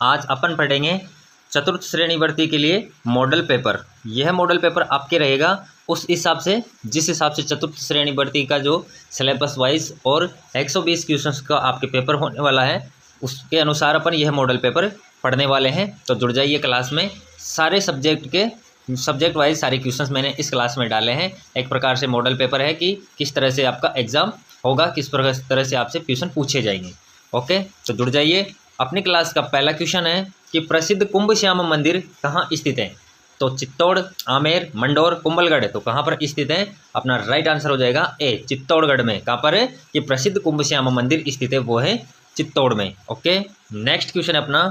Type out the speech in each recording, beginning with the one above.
आज अपन पढ़ेंगे चतुर्थ श्रेणी भर्ती के लिए मॉडल पेपर। यह मॉडल पेपर आपके रहेगा उस हिसाब से जिस हिसाब से चतुर्थ श्रेणी भर्ती का जो सिलेबस वाइज और 120 क्वेश्चंस का आपके पेपर होने वाला है उसके अनुसार अपन यह मॉडल पेपर पढ़ने वाले हैं। तो जुड़ जाइए क्लास में। सारे सब्जेक्ट वाइज सारे क्वेश्चंस मैंने इस क्लास में डाले हैं। एक प्रकार से मॉडल पेपर है कि किस तरह से आपका एग्जाम होगा, किस तरह से आपसे क्वेश्चन पूछे जाएंगे। ओके, तो जुड़ जाइए। अपनी क्लास का पहला क्वेश्चन है कि प्रसिद्ध कुंभ श्याम मंदिर कहाँ स्थित है। तो चित्तौड़, आमेर, मंडौर, कुंभलगढ़, तो कहाँ पर स्थित है? अपना राइट आंसर हो जाएगा ए, चित्तौड़गढ़ में। कहाँ पर है कि प्रसिद्ध कुंभ श्याम मंदिर स्थित है? वो है चित्तौड़ में। ओके, नेक्स्ट क्वेश्चन अपना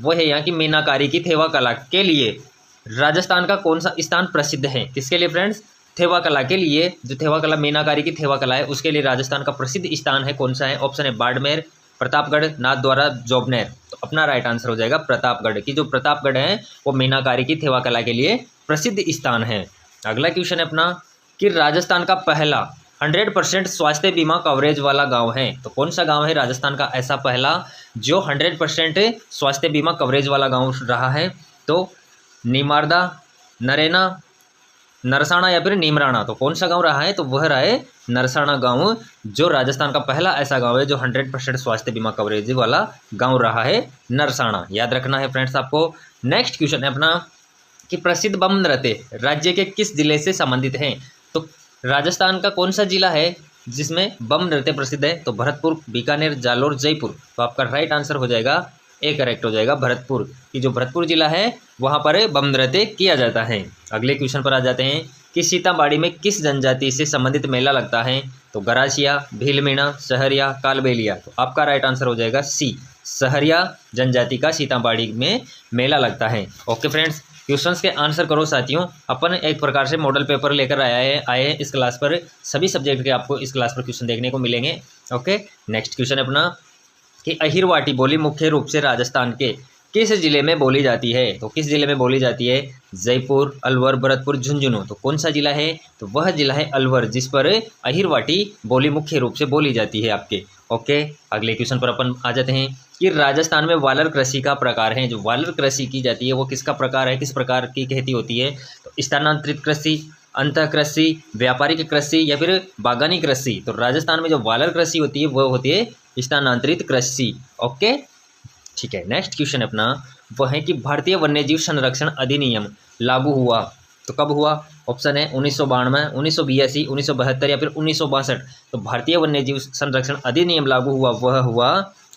वो है यहाँ की मीनाकारी की थेवा कला के लिए राजस्थान का कौन सा स्थान प्रसिद्ध है? किसके लिए फ्रेंड्स? थेवा कला के लिए। जो थेवा कला, मीनाकारी की थेवा कला है, उसके लिए राजस्थान का प्रसिद्ध स्थान है कौन सा है? ऑप्शन है बाड़मेर, प्रतापगढ़, नाथद्वारा, जोबनेर। तो अपना राइट आंसर हो जाएगा प्रतापगढ़। की जो प्रतापगढ़ है वो मीनाकारी की थेवा कला के लिए प्रसिद्ध स्थान है। अगला क्वेश्चन है अपना कि राजस्थान का पहला 100% स्वास्थ्य बीमा कवरेज वाला गांव है। तो कौन सा गांव है राजस्थान का ऐसा पहला जो 100% स्वास्थ्य बीमा कवरेज वाला गांव रहा है? तो नीमारदा, नरेना, नरसाना या फिर नीमराना। तो कौन सा गांव रहा है? तो वह रहा है नरसाना गांव, जो राजस्थान का पहला ऐसा गांव है जो 100% स्वास्थ्य बीमा कवरेज वाला गांव रहा है, नरसाना। याद रखना है फ्रेंड्स आपको। नेक्स्ट क्वेश्चन है अपना कि प्रसिद्ध बम नृत्य राज्य के किस जिले से संबंधित हैं? तो राजस्थान का कौन सा जिला है जिसमें बम नृत्य प्रसिद्ध है? तो भरतपुर, बीकानेर, जालोर, जयपुर। तो आपका राइट आंसर हो जाएगा ए, करेक्ट हो जाएगा भरतपुर। की जो भरतपुर जिला है वहाँ पर बम नृत्य किया जाता है। अगले क्वेश्चन पर आ जाते हैं कि सीताबाड़ी में किस जनजाति से संबंधित मेला लगता है? तो गरासिया, भीलमीणा, सहरिया, कालबेलिया। तो आपका राइट आंसर हो जाएगा सी, सहरिया जनजाति का सीताबाड़ी में मेला लगता है। ओके फ्रेंड्स, क्वेश्चंस के आंसर करो साथियों। अपन एक प्रकार से मॉडल पेपर लेकर आए हैं इस क्लास पर। सभी सब्जेक्ट के आपको इस क्लास पर क्वेश्चन देखने को मिलेंगे। ओके, नेक्स्ट क्वेश्चन अपना कि अहिरवाटी बोली मुख्य रूप से राजस्थान के किस जिले में बोली जाती है? तो किस जिले में बोली जाती है? जयपुर, अलवर, भरतपुर, झुंझुनू। तो कौन सा जिला है? तो वह जिला है अलवर, जिस पर अहिरवाटी बोली मुख्य रूप से बोली जाती है आपके। ओके, अगले क्वेश्चन पर अपन आ जाते हैं कि राजस्थान में वालर कृषि का प्रकार है। जो वालर कृषि की जाती है वो किसका प्रकार है, किस प्रकार की खेती होती है? तो स्थानांतरित कृषि, अंतः कृषि, व्यापारिक कृषि या फिर बागानी कृषि। तो राजस्थान में जो वालर कृषि होती है वो होती है स्थानांतरित कृषि। ओके, ठीक है। नेक्स्ट क्वेश्चन अपना वह है कि भारतीय वन्यजीव संरक्षण अधिनियम लागू हुआ तो कब हुआ? ऑप्शन है 1992, 1982, 1972 या फिर 1962। तो भारतीय वन्यजीव संरक्षण अधिनियम लागू हुआ वह हुआ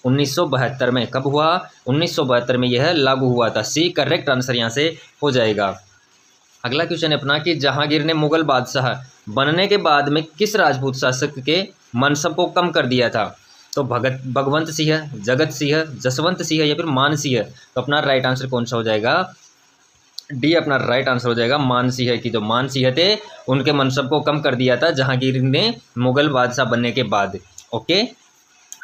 1972 में। कब हुआ? 1972 में यह लागू हुआ था। सी करेक्ट आंसर यहाँ से हो जाएगा। अगला क्वेश्चन है अपना कि जहांगीर ने मुगल बादशाह बनने के बाद में किस राजपूत शासक के मनसब को कम कर दिया था? तो भगवंत सिंह, जगत सिंह, जसवंत सिंह या फिर मान सिंह। तो अपना राइट आंसर कौन सा हो जाएगा? डी अपना राइट आंसर हो जाएगा मान सिंह। की जो मान सिंह थे उनके मनसब को कम कर दिया था जहांगीर ने मुगल बादशाह बनने के बाद। ओके,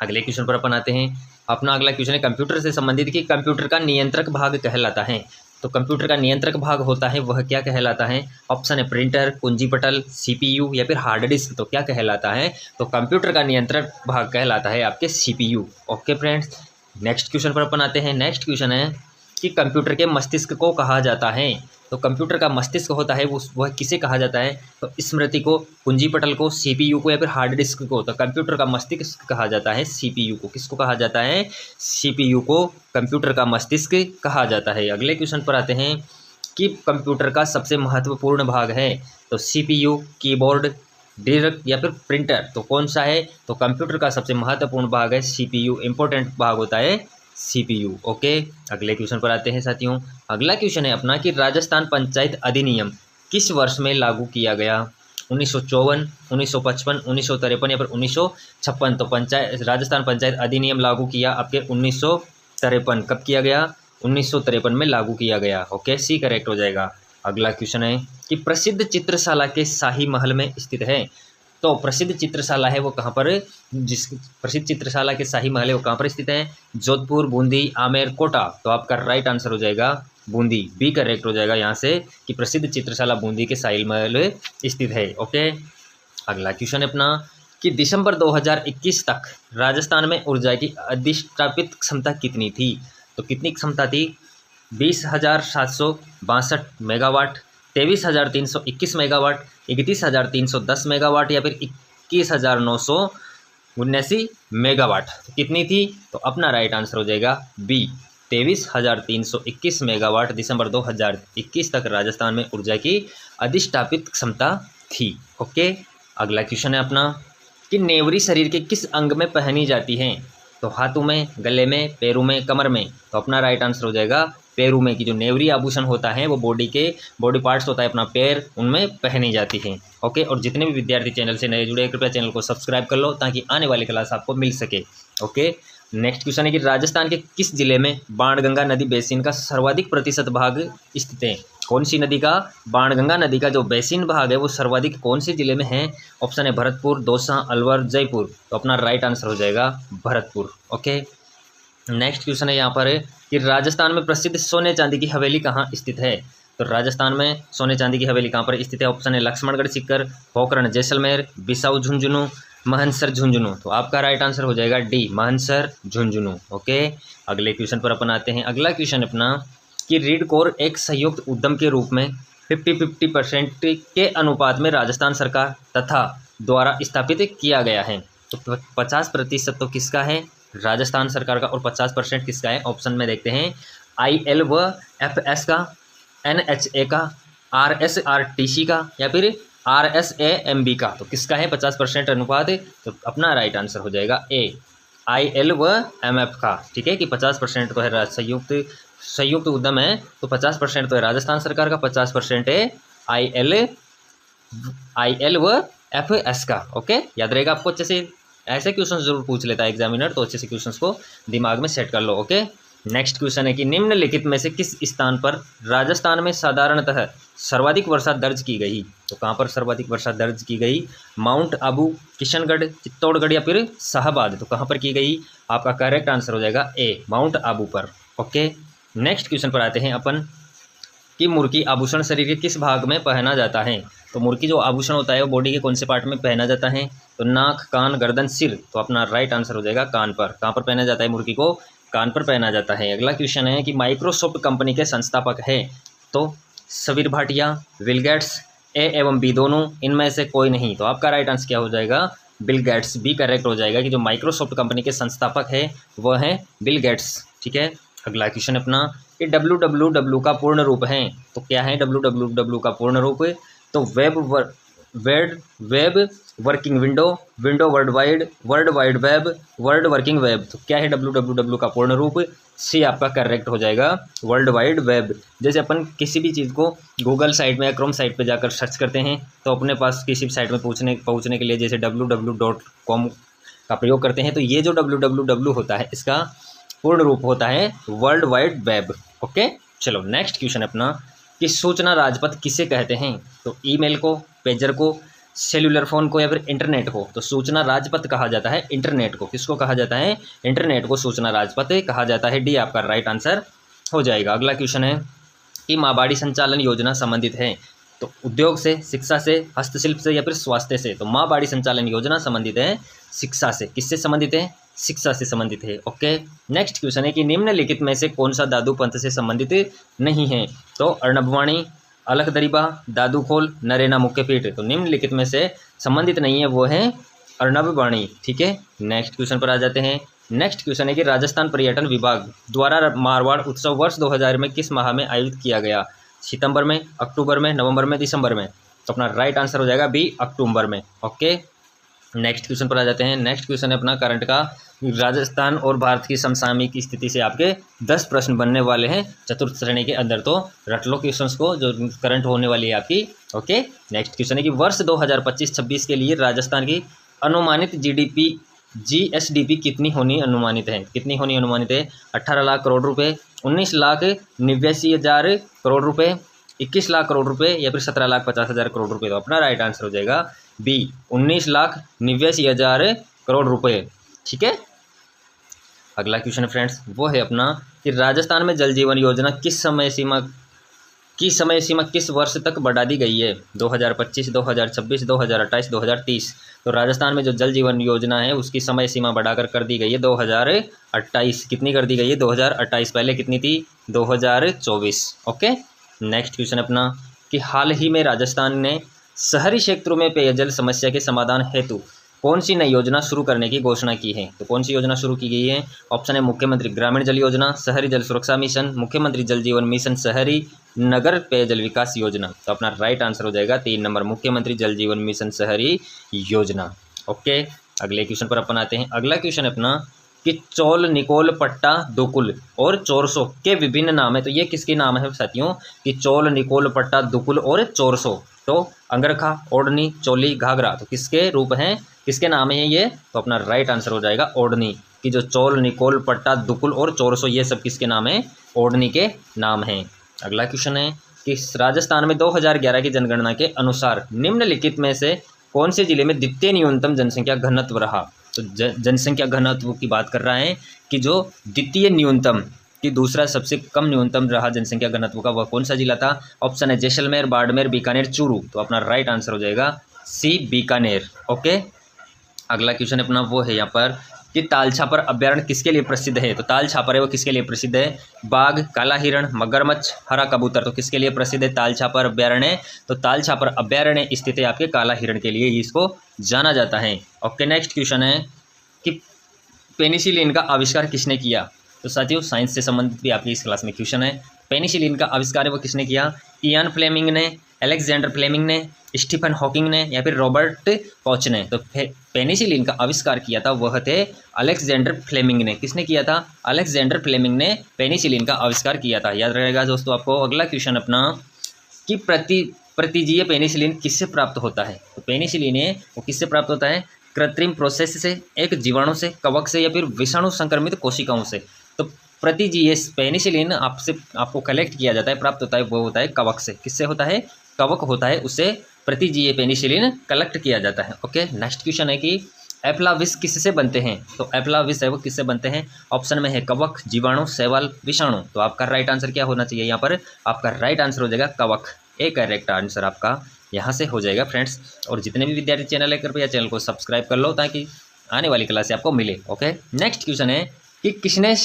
अगले क्वेश्चन पर अपन आते हैं। अपना अगला क्वेश्चन है कंप्यूटर से संबंधित कि कंप्यूटर का नियंत्रक भाग कहलाता है। तो कंप्यूटर का नियंत्रक भाग होता है वह क्या कहलाता है? ऑप्शन है प्रिंटर, कुंजी पटल, सीपीयू या फिर हार्ड डिस्क। तो क्या कहलाता है? तो कंप्यूटर का नियंत्रक भाग कहलाता है आपके CPU. Okay friends, next question पर अपन आते हैं। नेक्स्ट क्वेश्चन है कि कंप्यूटर के मस्तिष्क को कहा जाता है। तो कंप्यूटर का मस्तिष्क होता है वह किसे कहा जाता है? तो स्मृति को, कुंजी पटल को, सीपीयू को या फिर हार्ड डिस्क को। तो कंप्यूटर का मस्तिष्क कहा जाता है सीपीयू को। किसको कहा जाता है? सीपीयू को कंप्यूटर का मस्तिष्क कहा जाता है। अगले क्वेश्चन पर आते हैं कि कंप्यूटर का सबसे महत्वपूर्ण भाग है। तो सीपीयू, कीबोर्ड, डिस्क या फिर प्रिंटर। तो कौन सा है? तो कंप्यूटर का सबसे महत्वपूर्ण भाग है सीपीयू। इंपॉर्टेंट भाग होता है सीपीयू। ओके, अगले क्वेश्चन पर आते हैं साथियों। अगला क्वेश्चन है अपना कि राजस्थान पंचायत अधिनियम किस वर्ष में लागू किया गया? 1954, 1955, 1953 या फिर 1956। तो राजस्थान पंचायत अधिनियम लागू किया आपके 1953। कब किया गया? 1953 में लागू किया गया। ओके, सी करेक्ट हो जाएगा। अगला क्वेश्चन है कि प्रसिद्ध चित्रशाला के शाही महल में स्थित है। तो प्रसिद्ध चित्रशाला है वो कहाँ पर? प्रसिद्ध चित्रशाला के शाही महल है वो कहाँ पर स्थित है? जोधपुर, बूंदी, आमेर, कोटा। तो आपका राइट आंसर हो जाएगा बूंदी। बी करेक्ट हो जाएगा यहाँ से कि प्रसिद्ध चित्रशाला बूंदी के शाही महल स्थित है। ओके, अगला क्वेश्चन है अपना कि दिसंबर 2021 तक राजस्थान में ऊर्जा की अधिष्ठापित क्षमता कितनी थी? तो कितनी क्षमता थी? 20,762 मेगावाट, 23,321 मेगावाट, 31,310 मेगावाट या फिर 21,979 मेगावाट। तो कितनी थी? तो अपना राइट आंसर हो जाएगा बी, 23,321 मेगावाट दिसंबर 2021 तक राजस्थान में ऊर्जा की अधिष्ठापित क्षमता थी। ओके, अगला क्वेश्चन है अपना कि नेवरी शरीर के किस अंग में पहनी जाती हैं? तो हाथों में, गले में, पैरों में, कमर में। तो अपना राइट आंसर हो जाएगा पैरों में, की जो नेवरी आभूषण होता है वो बॉडी पार्ट्स होता है अपना पैर, उनमें पहनी जाती है। ओके, और जितने भी विद्यार्थी चैनल से नए जुड़े हैं कृपया चैनल को सब्सक्राइब कर लो ताकि आने वाली क्लास आपको मिल सके। ओके, नेक्स्ट क्वेश्चन है कि राजस्थान के किस जिले में बाणगंगा नदी बेसिन का सर्वाधिक प्रतिशत भाग स्थित है? कौन सी नदी का? बाणगंगा नदी का जो बेसिन भाग है वो सर्वाधिक कौन से जिले में है? ऑप्शन है भरतपुर, दौसा, अलवर, जयपुर। तो अपना राइट आंसर हो जाएगा भरतपुर। ओके, नेक्स्ट क्वेश्चन है यहाँ पर कि राजस्थान में प्रसिद्ध सोने चांदी की हवेली कहाँ स्थित है? तो राजस्थान में सोने चांदी की हवेली कहाँ पर स्थित है? ऑप्शन है लक्ष्मणगढ़ सीकर, पोखरण जैसलमेर, बिसाऊ झुंझुनू, महनसर झुंझुनू। तो आपका राइट आंसर हो जाएगा डी, महनसर झुंझुनू। ओके, अगले क्वेश्चन पर अपन आते हैं। अगला क्वेश्चन अपना कि रीड कोर एक संयुक्त उद्यम के रूप में 50-50% के अनुपात में राजस्थान सरकार तथा द्वारा स्थापित किया गया है। तो 50% तो किसका है? राजस्थान सरकार का, और 50% किसका है? ऑप्शन में देखते हैं IL व FS का, NHA का, RSRTC का या फिर RSAMB का। तो किसका है 50% अनुपात? तो अपना राइट आंसर हो जाएगा ए, IL व MF का। ठीक है, कि 50% तो है संयुक्त उद्यम है, तो 50% तो है राजस्थान सरकार का, 50% है IL व FS का। ओके, याद रहेगा आपको अच्छे से। ऐसे क्वेश्चन जरूर पूछ लेता है एग्जामिनर, तो अच्छे से क्वेश्चंस को दिमाग में सेट कर लो। ओके, नेक्स्ट क्वेश्चन है कि निम्नलिखित में से किस स्थान पर राजस्थान में साधारणतः सर्वाधिक वर्षा दर्ज की गई? तो कहाँ पर सर्वाधिक वर्षा दर्ज की गई? माउंट आबू, किशनगढ़, चित्तौड़गढ़ या फिर शाहबाद। तो कहाँ पर की गई? आपका करेक्ट आंसर हो जाएगा ए, माउंट आबू पर। ओके, नेक्स्ट क्वेश्चन पर आते हैं अपन कि मुर्की आभूषण शरीर के किस भाग में पहना जाता है? तो मुर्की जो आभूषण होता है वो बॉडी के कौन से पार्ट में पहना जाता है? तो नाक, कान, गर्दन, सिर। तो अपना राइट आंसर हो जाएगा कान पर। कहाँ पर पहना जाता है मुर्गी को? कान पर पहना जाता है। अगला क्वेश्चन है कि माइक्रोसॉफ्ट कंपनी के संस्थापक है? तो सवीर भाटिया, बिल गेट्स, ए एवं बी दोनों, इनमें से कोई नहीं। तो आपका राइट आंसर क्या हो जाएगा? बिल गेट्स, बी करेक्ट हो जाएगा कि जो माइक्रोसॉफ्ट कंपनी के संस्थापक है वह है बिल गेट्स। ठीक है, अगला क्वेश्चन अपना कि www का पूर्ण रूप है? तो क्या है www का पूर्ण रूप? तो web working window, window world wide web, world working web. तो क्या है www का पूर्ण रूप? सी आपका करेक्ट हो जाएगा, वर्ल्ड वाइड वेब। जैसे अपन किसी भी चीज़ को गूगल साइट में या क्रोम साइट पे जाकर सर्च करते हैं तो अपने पास किसी भी साइट में पहुंचने के लिए जैसे www.com का प्रयोग करते हैं, तो ये जो www होता है इसका पूर्ण रूप होता है वर्ल्ड वाइड वेब। ओके, चलो नेक्स्ट क्वेश्चन अपना कि सूचना राजपथ किसे कहते हैं? तो ईमेल को, पेजर को, सेल्यूलर फोन को या फिर इंटरनेट को। तो सूचना राजपथ कहा जाता है इंटरनेट को। किसको कहा जाता है? इंटरनेट को सूचना राजपथ कहा जाता है। डी आपका राइट आंसर हो जाएगा। अगला क्वेश्चन है कि माँबाड़ी संचालन योजना संबंधित है? तो उद्योग से, शिक्षा से, हस्तशिल्प से या फिर स्वास्थ्य से। तो माँबाड़ी संचालन योजना संबंधित है शिक्षा से। किससे संबंधित है? शिक्षा से संबंधित है। ओके, नेक्स्ट क्वेश्चन है कि निम्नलिखित में से कौन सा दादू पंथ से संबंधित नहीं है? तो अर्णबवाणी, अलख-दरिबा, दादू खोल, नरेना मुख्य पीठ। तो निम्नलिखित में से संबंधित नहीं है वो है अर्णबवाणी। ठीक है, नेक्स्ट क्वेश्चन पर आ जाते हैं। नेक्स्ट क्वेश्चन है कि राजस्थान पर्यटन विभाग द्वारा मारवाड़ उत्सव वर्ष 2000 में किस माह में आयोजित किया गया? सितंबर में, अक्टूबर में, नवंबर में, दिसंबर में। तो अपना राइट आंसर हो जाएगा बी, अक्टूबर में। ओके, नेक्स्ट क्वेश्चन पर आ जाते हैं। नेक्स्ट क्वेश्चन है अपना करंट का, राजस्थान और भारत की समसामयिक स्थिति से आपके 10 प्रश्न बनने वाले हैं चतुर्थ श्रेणी के अंदर। तो रट लो क्वेश्चंस को जो करंट होने वाली है आपकी। ओके, नेक्स्ट क्वेश्चन है कि वर्ष 2025-26 के लिए राजस्थान की अनुमानित GSDP कितनी होनी अनुमानित है? कितनी होनी अनुमानित है? 18 लाख करोड़ रुपए, 19,89,000 करोड़ रुपए, 21 लाख करोड़ रुपए या फिर 17,50,000 करोड़ रुपए। तो अपना राइट आंसर हो जाएगा बी, 19,89,000 करोड़ रुपए। ठीक है, अगला क्वेश्चन फ्रेंड्स वो है अपना कि राजस्थान में जल जीवन योजना किस समय सीमा की समय सीमा किस वर्ष तक बढ़ा दी गई है? 2025, 2026, 2028, 2030। तो राजस्थान में जो जल जीवन योजना है उसकी समय सीमा बढ़ाकर कर दी गई है 2028। कितनी कर दी गई है? 2028। पहले कितनी थी? 2024। ओके। नेक्स्ट क्वेश्चन अपना कि हाल ही में राजस्थान ने शहरी क्षेत्रों में पेयजल समस्या के समाधान हेतु कौन सी नई योजना शुरू करने की घोषणा की है? तो कौन सी योजना शुरू की गई है? ऑप्शन है मुख्यमंत्री ग्रामीण जल योजना, शहरी जल सुरक्षा मिशन, मुख्यमंत्री जल जीवन मिशन, शहरी नगर पेयजल विकास योजना। तो अपना राइट आंसर हो जाएगा 3 नंबर, मुख्यमंत्री जल जीवन मिशन शहरी योजना। ओके, अगले क्वेश्चन पर अपन आते हैं। अगला क्वेश्चन अपना कि चौल, निकोल, पट्टा, दुकुल और चोरसो के विभिन्न नाम है। तो ये किसके नाम है साथियों? कि चौल, निकोल, पट्टा, दुकुल और चोरसो। तो अंगरखा, ओढ़नी, चोली, घाघरा, तो किसके रूप हैं, किसके नाम है ये? तो अपना राइट आंसर हो जाएगा ओढ़नी। कि जो चौल, निकोल, पट्टा, दुकुल और चोरसो ये सब किसके नाम है? ओढ़नी के नाम हैं। अगला क्वेश्चन है कि राजस्थान में 2011 की जनगणना के अनुसार निम्नलिखित में से कौन से जिले में द्वितीय न्यूनतम जनसंख्या घनत्व रहा? तो जनसंख्या घनत्व की बात कर रहा है कि जो द्वितीय न्यूनतम कि दूसरा सबसे कम न्यूनतम रहा जनसंख्या घनत्व का, वह कौन सा जिला था? ऑप्शन है जैसलमेर, बाड़मेर, बीकानेर, चूरू। तो अपना राइट आंसर हो जाएगा सी, बीकानेर। ओके। अगला क्वेश्चन अपना वो है यहाँ पर कि तालछापर अभ्यारण्य किसके लिए प्रसिद्ध है? तो तालछापर है वो किसके लिए प्रसिद्ध है? बाघ, काला हिरण, मगरमच्छ, हरा कबूतर। तो किसके लिए प्रसिद्ध है तालछापर अभ्यारण्य? तो तालछापर अभ्यारण्य स्थित है आपके काला हिरण के लिए ही इसको जाना जाता है। ओके, नेक्स्ट क्वेश्चन है कि पेनिसिलिन का आविष्कार किसने किया? तो साथियों साइंस से संबंधित भी आपकी इस क्लास में क्वेश्चन है। पेनिसिलिन का आविष्कार है वो किसने किया? इयान फ्लेमिंग ने, अलेक्जेंडर फ्लेमिंग ने, स्टीफन हॉकिंग ने या फिर रॉबर्ट कॉच ने? तो पेनिसिलिन का आविष्कार किया था वह थे अलेक्जेंडर फ्लेमिंग ने। किसने किया था? अलेक्जेंडर फ्लेमिंग ने पेनिसिलिन का आविष्कार किया था। याद रहेगा दोस्तों आपको। अगला क्वेश्चन अपना कि प्रतिजीय पेनिसिलिन किससे प्राप्त होता है? तो पेनिसिलिन है वो किससे प्राप्त होता है? कृत्रिम प्रोसेस से, एक जीवाणु से, कवक से या फिर विषाणु संक्रमित कोशिकाओं से। तो प्रतिजीय पेनिसिलिन आपको कलेक्ट किया जाता है, प्राप्त होता है, वो होता है कवक से। किससे होता है? कवक होता है, उससे प्रतिजीय पेनिसिलिन कलेक्ट किया जाता है। ओके, नेक्स्ट क्वेश्चन है कि एफ्लाविस किससे बनते हैं? तो एफ्लाविस है वो किससे बनते हैं? ऑप्शन में है कवक, जीवाणु, शैवाल, विषाणु। तो आपका राइट आंसर क्या होना चाहिए यहाँ पर? आपका राइट आंसर हो जाएगा कवक। ए करेक्ट आंसर आपका यहाँ से हो जाएगा फ्रेंड्स। और जितने भी विद्यार्थी चैनल है कृपया चैनल को सब्सक्राइब कर लो ताकि आने वाली क्लास से आपको मिले। ओके, नेक्स्ट क्वेश्चन है कि किसने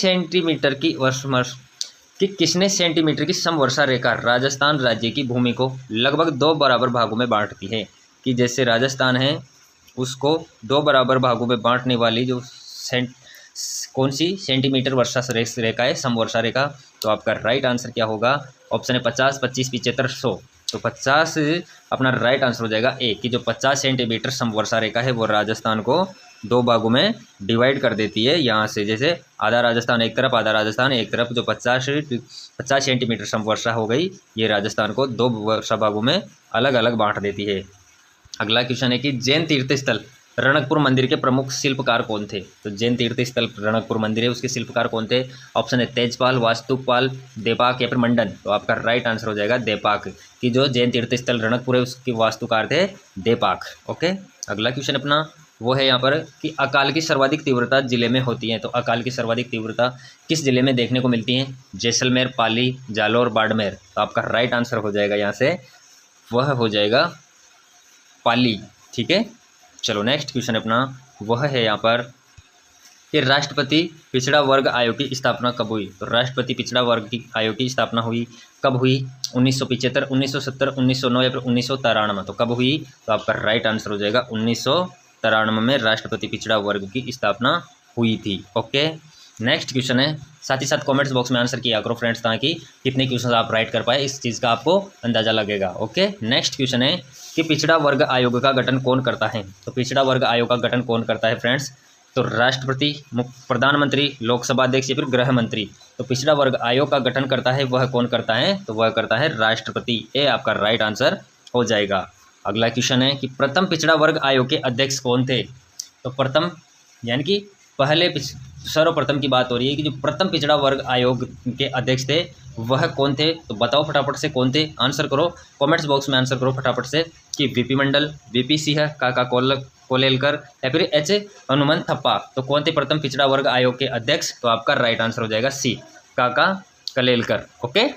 सेंटीमीटर की समवर्षा रेखा राजस्थान राज्य की भूमि को लगभग 2 बराबर भागों में बांटती है? कि जैसे राजस्थान है उसको 2 बराबर भागों में बांटने वाली जो कौन सी सेंटीमीटर वर्षा रेखा है? समवर्षा रेखा। तो आपका राइट आंसर क्या होगा? ऑप्शन है 50, 25, 75, 100। तो 50 अपना राइट आंसर हो जाएगा ए, कि जो 50 सेंटीमीटर समवर्षा रेखा है वो राजस्थान को 2 भागों में डिवाइड कर देती है। यहाँ से जैसे आधा राजस्थान एक तरफ, आधा राजस्थान एक तरफ, जो 50 सेंटीमीटर समवर्षा हो गई ये राजस्थान को 2 वर्षा भागों में अलग अलग बांट देती है। अगला क्वेश्चन है कि जैन तीर्थ स्थल रणकपुर मंदिर के प्रमुख शिल्पकार कौन थे? तो जैन तीर्थ स्थल रणकपुर मंदिर है उसके शिल्पकार कौन थे? ऑप्शन है तेजपाल, वास्तुपाल, देपाक या फिर मंडन। तो आपका राइट आंसर हो जाएगा देपाक, कि जो जैन तीर्थ स्थल रणकपुर है उसके वास्तुकार थे देपाक। ओके, अगला क्वेश्चन अपना वो है यहाँ पर कि अकाल की सर्वाधिक तीव्रता जिले में होती है। तो अकाल की सर्वाधिक तीव्रता किस जिले में देखने को मिलती है? जैसलमेर, पाली, जालौर, बाड़मेर। तो आपका राइट आंसर हो जाएगा यहाँ से वह हो जाएगा पाली। ठीक है, चलो नेक्स्ट क्वेश्चन अपना वह है यहाँ पर कि राष्ट्रपति पिछड़ा वर्ग आयोग की स्थापना कब हुई? तो राष्ट्रपति पिछड़ा वर्ग की आयोग की स्थापना हुई कब हुई? 1975, 1970, 1909 या फिर 1993। तो कब हुई? तो आपका राइट आंसर हो जाएगा 1993 में राष्ट्रपति पिछड़ा वर्ग की स्थापना हुई थी। ओके, नेक्स्ट क्वेश्चन है, साथ ही साथ कमेंट्स बॉक्स में आंसर किया करो फ्रेंड्स ताकि कितने क्वेश्चन आप राइट कर पाए इस चीज़ का आपको अंदाजा लगेगा। ओके, नेक्स्ट क्वेश्चन है कि पिछड़ा वर्ग आयोग का गठन कौन करता है? तो पिछड़ा वर्ग आयोग का गठन कौन करता है फ्रेंड्स? तो राष्ट्रपति, प्रधानमंत्री, लोकसभा अध्यक्ष या फिर गृह मंत्री। तो पिछड़ा वर्ग आयोग का गठन करता है वह कौन करता है? तो वह करता है राष्ट्रपति। ये आपका राइट आंसर हो जाएगा। अगला क्वेश्चन है कि प्रथम पिछड़ा वर्ग आयोग के अध्यक्ष कौन थे? तो प्रथम यानी कि पहले सर्वप्रथम की बात हो रही है कि जो प्रथम पिछड़ा वर्ग आयोग के अध्यक्ष थे वह कौन थे? तो बताओ फटाफट से कौन थे, आंसर करो कमेंट्स बॉक्स में, आंसर करो फटाफट से कि वीपी मंडल, वीपी सिंह, काका कोलेलकर या फिर एच हनुमंत थप्पा। तो कौन थे प्रथम पिछड़ा वर्ग आयोग के अध्यक्ष? तो आपका राइट आंसर हो जाएगा सी, काका कलेलकर। ओके,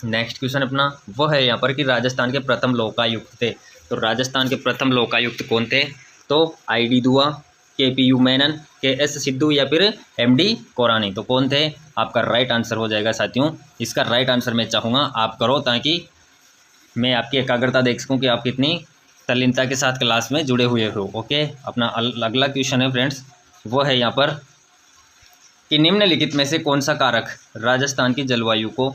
नेक्स्ट क्वेश्चन अपना वो है यहाँ पर कि राजस्थान के प्रथम लोकायुक्त थे। तो राजस्थान के प्रथम लोकायुक्त कौन थे? तो ID दुआ, KPU मेनन, KS सिद्धू या फिर MD कोरानी। तो कौन थे? आपका राइट आंसर हो जाएगा साथियों। इसका राइट आंसर मैं चाहूँगा आप करो, ताकि मैं आपकी एकाग्रता देख सकूँ कि आप कितनी तल्लीनता के साथ क्लास में जुड़े हुए हो। ओके, अपना अगला क्वेश्चन है फ्रेंड्स, वो है यहाँ पर कि निम्नलिखित में से कौन सा कारक राजस्थान की जलवायु को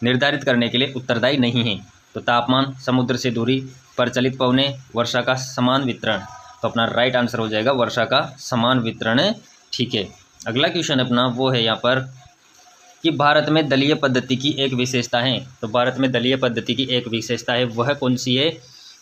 निर्धारित करने के लिए उत्तरदायी नहीं है? तो तापमान, समुद्र से दूरी, प्रचलित पवनें, वर्षा का समान वितरण। तो अपना राइट आंसर हो जाएगा वर्षा का समान वितरण। ठीक है, अगला क्वेश्चन अपना वो है यहाँ पर कि भारत में दलीय पद्धति की एक विशेषता है। तो भारत में दलीय पद्धति की एक विशेषता है, वह कौन सी है?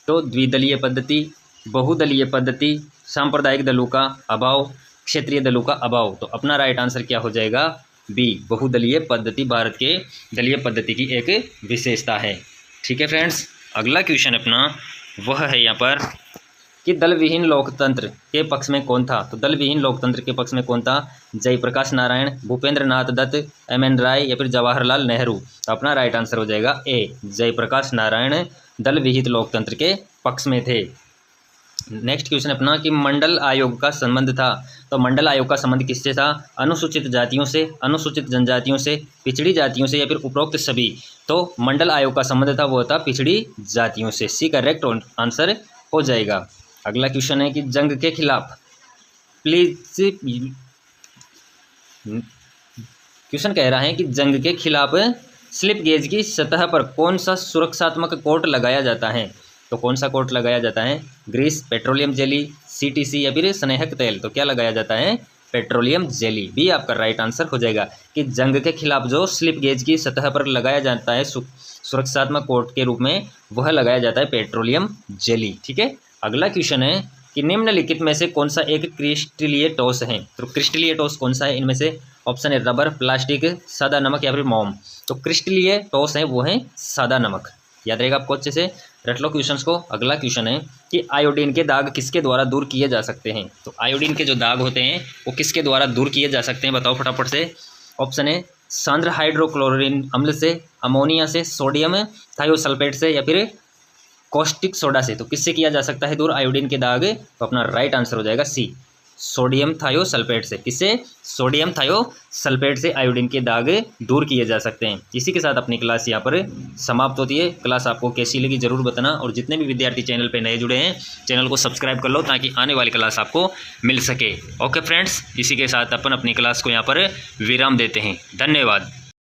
तो द्विदलीय पद्धति, बहुदलीय पद्धति, सांप्रदायिक दलों का अभाव, क्षेत्रीय दलों का अभाव। तो अपना राइट आंसर क्या हो जाएगा? बी, बहुदलीय पद्धति भारत के दलीय पद्धति की एक विशेषता है। ठीक है फ्रेंड्स, अगला क्वेश्चन अपना वह है यहाँ पर कि दल विहीन लोकतंत्र के पक्ष में कौन था? तो दल विहीन लोकतंत्र के पक्ष में कौन था? जयप्रकाश नारायण, भूपेंद्र नाथ दत्त, MN राय या फिर जवाहरलाल नेहरू। तो अपना राइट आंसर हो जाएगा ए, जयप्रकाश नारायण दल विहीन लोकतंत्र के पक्ष में थे। नेक्स्ट क्वेश्चन अपना कि मंडल आयोग का संबंध था। तो मंडल आयोग का संबंध किससे था? अनुसूचित जातियों से, अनुसूचित जनजातियों से, पिछड़ी जातियों से या फिर उपरोक्त सभी। तो मंडल आयोग का संबंध था वो था पिछड़ी जातियों से। सी करेक्ट आंसर हो जाएगा। अगला क्वेश्चन है कि जंग के खिलाफ क्वेश्चन कह रहा है कि जंग के खिलाफ स्लिप गेज की सतह पर कौन सा सुरक्षात्मक कोट लगाया जाता है? तो कौन सा कोट लगाया जाता है? ग्रीस, पेट्रोलियम जेली, CTC या फिर स्नेहक तेल। तो क्या लगाया जाता है? Petroleum jelly. भी आपका राइट आंसर हो जाएगा कि जंग के खिलाफ जो स्लिप गेज की सतह पर लगाया जाता है सुरक्षात्मक कोट के रूप में, वह लगाया जाता है पेट्रोलियम जेली। ठीक है, अगला क्वेश्चन है कि निम्नलिखित में से कौन सा एक क्रिस्टलीय ठोस है? तो क्रिस्टलीय ठोस कौन सा है इनमें से? ऑप्शन है रबर, प्लास्टिक, सादा नमक या फिर मोम। तो क्रिस्टलीय ठोस है वो है सादा नमक। याद रहेगा आपको, अच्छे से रट लो क्वेश्चंस को। अगला क्वेश्चन है कि आयोडीन के दाग किसके द्वारा दूर किए जा सकते हैं? तो आयोडीन के जो दाग होते हैं वो किसके द्वारा दूर किए जा सकते हैं? बताओ फटाफट से। ऑप्शन है सांद्र हाइड्रोक्लोरिन अम्ल से, अमोनिया से, सोडियम थायोसल्फेट से या फिर कॉस्टिक सोडा से। तो किससे किया जा सकता है दूर आयोडीन के दाग? तो अपना राइट आंसर हो जाएगा सी, सोडियम थायोसल्फेट से। किससे? सोडियम थायोसल्फेट से आयोडीन के दाग दूर किए जा सकते हैं। इसी के साथ अपनी क्लास यहाँ पर समाप्त होती है। क्लास आपको कैसी लगी जरूर बताना, और जितने भी विद्यार्थी चैनल पे नए जुड़े हैं चैनल को सब्सक्राइब कर लो ताकि आने वाली क्लास आपको मिल सके। ओके फ्रेंड्स, इसी के साथ अपन अपनी क्लास को यहाँ पर विराम देते हैं। धन्यवाद।